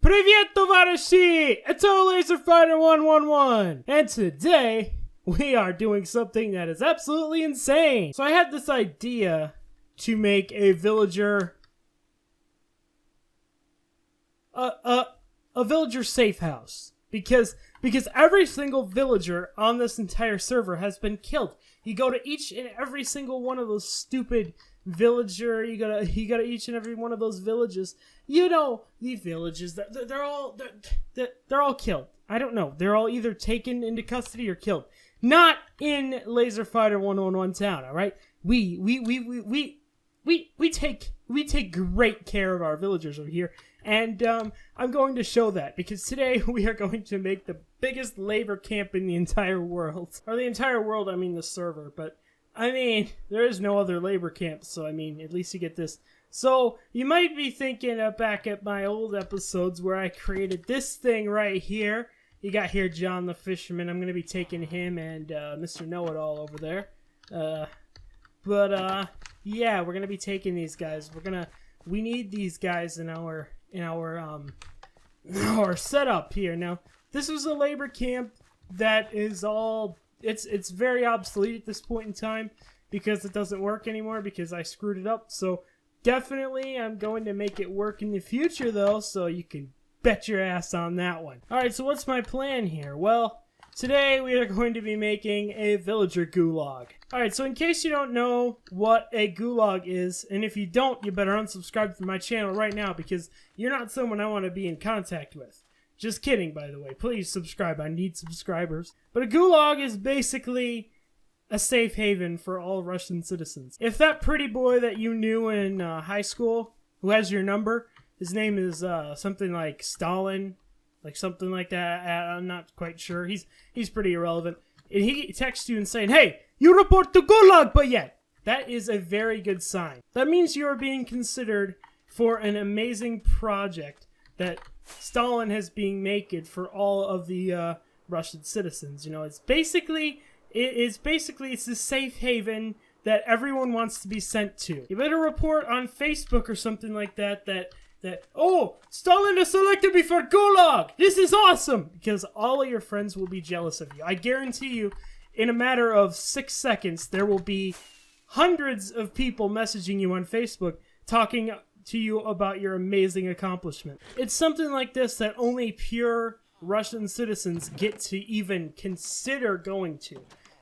Привет, товарищи! It's Laser Fighter 111, and today we are doing something that is absolutely insane. So I had this idea to make a villager, a villager safe house, because every single villager on this entire server has been killed. You go to each and every single one of those stupid villager, you go to each and every one of those villages. You know, the villages, they're all killed. I don't know. They're all either taken into custody or killed. Not in Laser Fighter 111 town, all right? We take great care of our villagers over here, and I'm going to show that, because today we are going to make the biggest labor camp in the entire world. Or the entire world, I mean the server, but I mean, there is no other labor camp, so I mean, at least you get this. So, you might be thinking back at my old episodes where I created this thing right here. You got here John the Fisherman. I'm going to be taking him and Mr. Know-It-All over there. Yeah, we're going to be taking these guys. We need these guys in our setup here. Now, this was a labor camp that is all... It's very obsolete at this point in time because it doesn't work anymore because I screwed it up. So definitely I'm going to make it work in the future though, so you can bet your ass on that one. Alright, so what's my plan here? Well, today we are going to be making a villager gulag. Alright, so in case you don't know what a gulag is, and if you don't, you better unsubscribe from my channel right now because you're not someone I want to be in contact with. Just kidding, by the way. Please subscribe. I need subscribers. But a gulag is basically a safe haven for all Russian citizens. If that pretty boy that you knew in high school, who has your number, his name is something like Stalin, like something like that. I'm not quite sure. He's pretty irrelevant. And he texts you and saying, "Hey, you report to Gulag, but yet." That is a very good sign. That means you are being considered for an amazing project that Stalin has been making for all of the Russian citizens. You know, it's basically a safe haven that everyone wants to be sent to. You better report on Facebook or something like that oh, Stalin has selected me for Gulag. This is awesome, because all of your friends will be jealous of you. I guarantee you, in a matter of 6 seconds, there will be hundreds of people messaging you on Facebook talking to you about your amazing accomplishment. It's something like this that only pure Russian citizens get to even consider going to.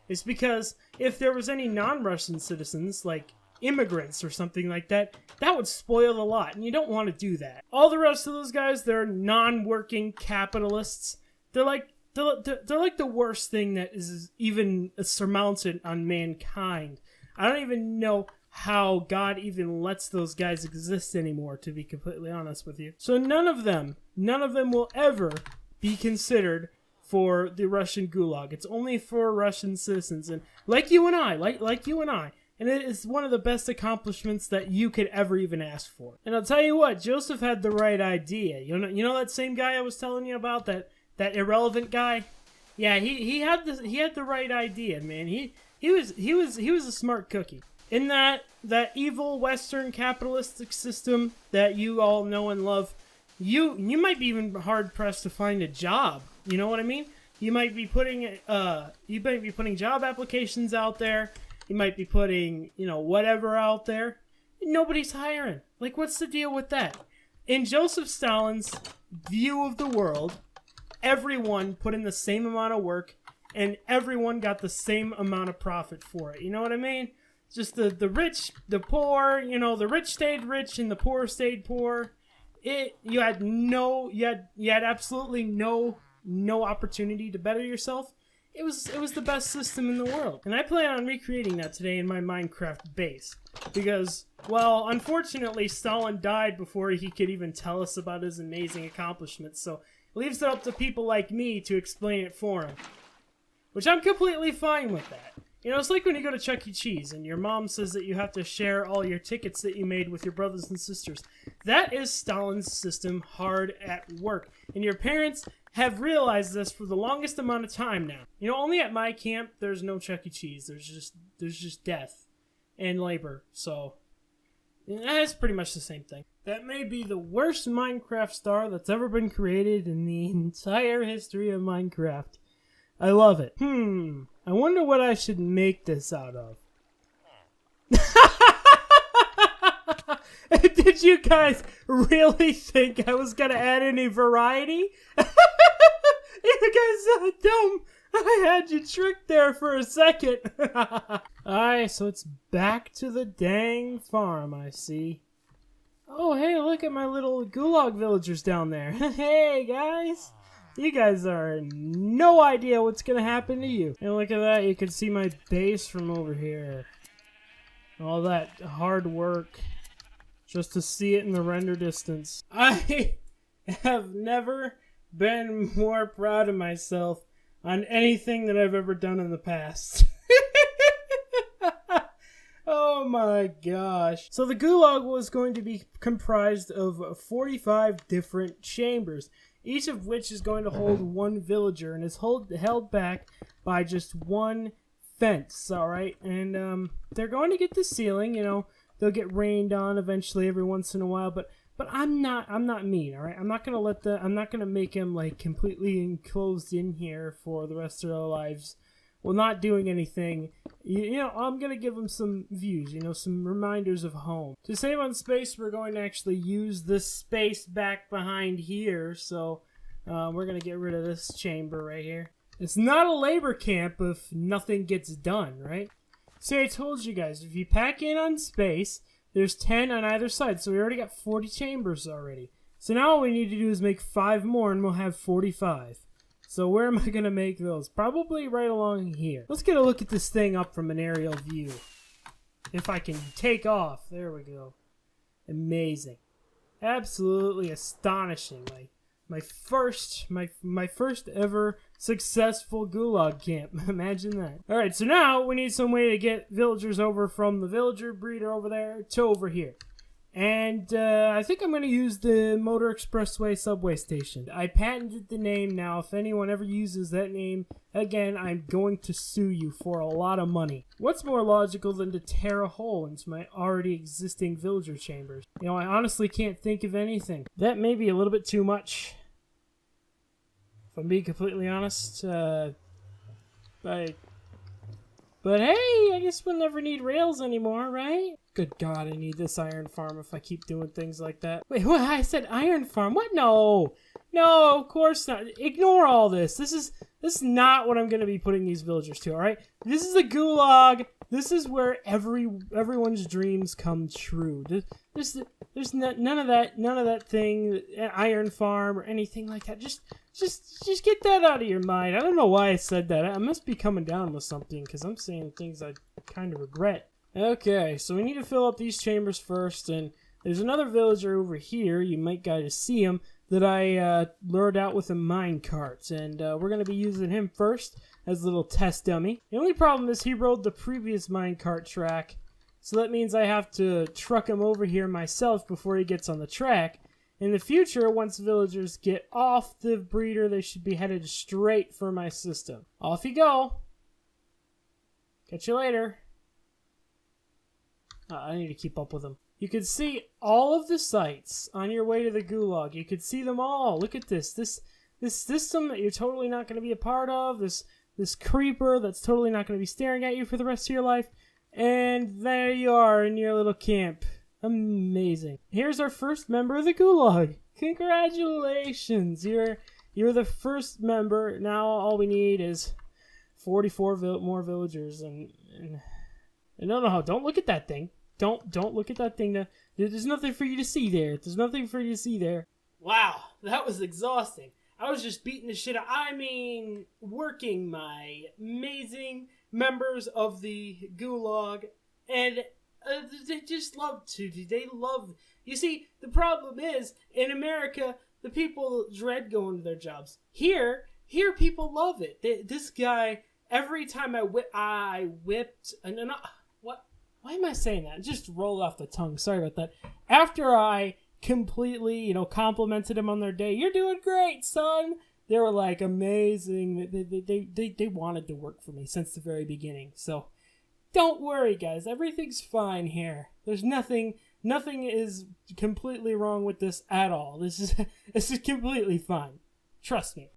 It's because if there was any non-Russian citizens, like immigrants or something like that, that would spoil the lot, and you don't want to do that. All the rest of those guys, they're non-working capitalists. They're like the worst thing that is even surmounted on mankind. I don't even know how God even lets those guys exist anymore, to be completely honest with you. So none of them will ever be considered for the Russian Gulag. It's only for Russian citizens, and like you and I, and it is one of the best accomplishments that you could ever even ask for. And I'll tell you what, Joseph had the right idea. You know that same guy I was telling you about, that irrelevant guy? Yeah, he had the right idea, man. He was a smart cookie. In that evil Western capitalistic system that you all know and love, you might be even hard pressed to find a job. You know what I mean? You might be putting job applications out there. You might be putting whatever out there. Nobody's hiring. Like, what's the deal with that? In Joseph Stalin's view of the world, everyone put in the same amount of work, and everyone got the same amount of profit for it. You know what I mean? Just the rich, the poor, the rich stayed rich and the poor stayed poor. You had absolutely no opportunity to better yourself. It was the best system in the world. And I plan on recreating that today in my Minecraft base. Because, well, unfortunately, Stalin died before he could even tell us about his amazing accomplishments. So it leaves it up to people like me to explain it for him. Which I'm completely fine with that. It's like when you go to Chuck E. Cheese and your mom says that you have to share all your tickets that you made with your brothers and sisters. That is Stalin's system hard at work. And your parents have realized this for the longest amount of time now. Only at my camp, there's no Chuck E. Cheese. There's just death and labor. So, that's pretty much the same thing. That may be the worst Minecraft star that's ever been created in the entire history of Minecraft. I love it. I wonder what I should make this out of. Did you guys really think I was gonna add any variety? You guys are dumb. I had you tricked there for a second. Alright, so it's back to the dang farm, I see. Oh, hey, look at my little Gulag villagers down there. Hey, guys. You guys are no idea what's gonna happen to you. And look at that, you can see my base from over here. All that hard work just to see it in the render distance. I have never been more proud of myself on anything that I've ever done in the past. Oh my gosh. So the Gulag was going to be comprised of 45 different chambers, each of which is going to hold one villager and is held back by just one fence, alright? And they're going to get the ceiling, you know, they'll get rained on eventually every once in a while, but I'm not mean, alright? I'm not gonna make them like completely enclosed in here for the rest of their lives. Well, not doing anything. You know, I'm going to give them some views, you know, some reminders of home. To save on space, we're going to actually use this space back behind here. So, we're going to get rid of this chamber right here. It's not a labor camp if nothing gets done, right? See, I told you guys, if you pack in on space, there's 10 on either side. So we already got 40 chambers already. So now all we need to do is make 5 more and we'll have 45. So where am I going to make those? Probably right along here. Let's get a look at this thing up from an aerial view. If I can take off. There we go. Amazing. Absolutely astonishing. My first ever successful Gulag camp. Imagine that. Alright, so now we need some way to get villagers over from the villager breeder over there to over here. And I think I'm going to use the Motor Expressway subway station. I patented the name now. If anyone ever uses that name again, I'm going to sue you for a lot of money. What's more logical than to tear a hole into my already existing villager chambers? You know, I honestly can't think of anything. That may be a little bit too much. If I'm being completely honest, but hey, I guess we'll never need rails anymore, right? Good God, I need this iron farm if I keep doing things like that. Wait, what? I said iron farm? What? No. No, of course not. Ignore all this. This is not what I'm going to be putting these villagers to, alright? This is the Gulag. This is where everyone's dreams come true. There's none of that thing, iron farm or anything like that. Just get that out of your mind. I don't know why I said that. I must be coming down with something because I'm saying things I kind of regret. Okay, so we need to fill up these chambers first, and there's another villager over here, you might get to see him, that I lured out with a minecart, and we're going to be using him first as a little test dummy. The only problem is he rode the previous minecart track, so that means I have to truck him over here myself before he gets on the track. In the future, once villagers get off the breeder, they should be headed straight for my system. Off you go. Catch you later. I need to keep up with them. You can see all of the sites on your way to the Gulag. You can see them all. Look at this. This system that you're totally not going to be a part of. This creeper that's totally not going to be staring at you for the rest of your life. And there you are in your little camp. Amazing. Here's our first member of the Gulag. Congratulations. You're the first member. Now all we need is 44 more villagers. And no, don't look at that thing. Don't look at that thing. There's nothing for you to see there. There's nothing for you to see there. Wow, that was exhausting. I was just beating the shit out. I mean, working my amazing members of the Gulag, and they just love to. They love. You see, the problem is in America, the people dread going to their jobs. Here people love it. This guy, every time I whipped. What? Why am I saying that? It just rolled off the tongue. Sorry about that. After I completely, complimented them on their day. You're doing great, son. They were like amazing. They wanted to work for me since the very beginning. So don't worry, guys. Everything's fine here. There's nothing Nothing is completely wrong with this at all. This is completely fine. Trust me.